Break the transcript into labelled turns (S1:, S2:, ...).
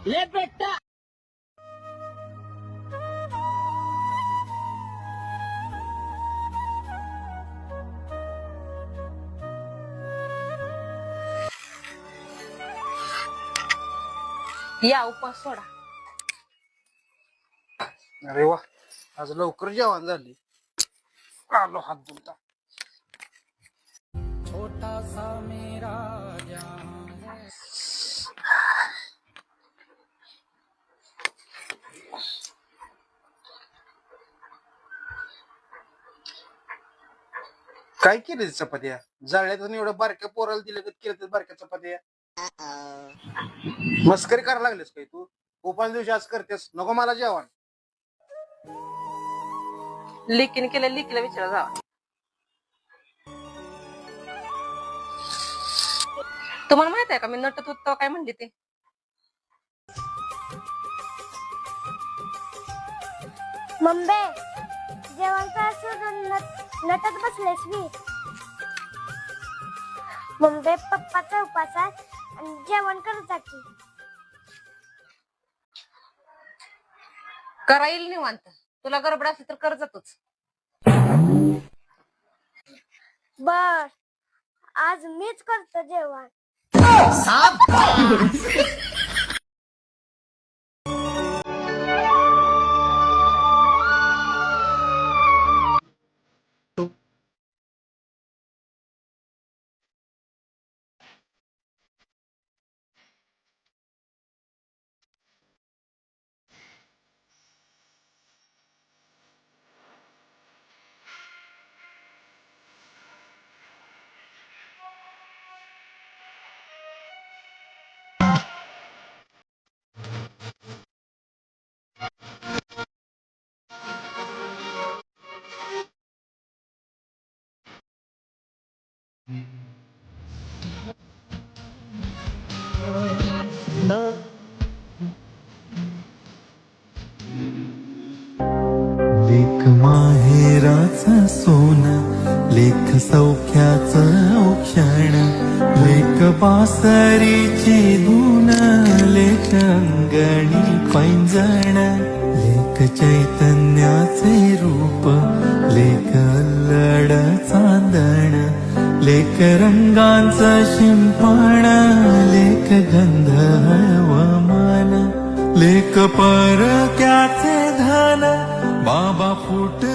S1: ले बेटा.
S2: या उपास सोडा.
S3: अरे वा, आज लवकर जेवण झाली. आलो हात धुता. काय केलं चपात्या? जाळ्यातून एवढं बारक्या पोराला दिलं तर केलं तर बारक्या चपात्या. मस्करी करायला लागलेस काय तू? उपास दिवशी आज करतेस, नको मला जेवण.
S2: लिकीने केलं, लिकीला विचारा जावा. तुम्हाला माहित आहे का मी नटत होत तेव्हा काय म्हणली ते?
S4: मम्बे जेवण का सोडून नटत बसलेस मी. मम्बे पप्पाचा उपास आहे आणि जेवण करत जा की.
S2: करा येईल निवांत. तुला गडबड असली तर कर जातोच.
S4: बर आज मीच करतो जेवण.
S5: लेख माहेराचा सोना, लेख सौख्याचं औक्षण, लेख बासरीची धून, लेख अंगणी पैंजण, लेख चैतन्याचे रूप, लेख अल्लड चांदण, लेख रंगांचं शिंपण, लेख गंध हवामान, लेख परक्याचे धन, बाबा फुट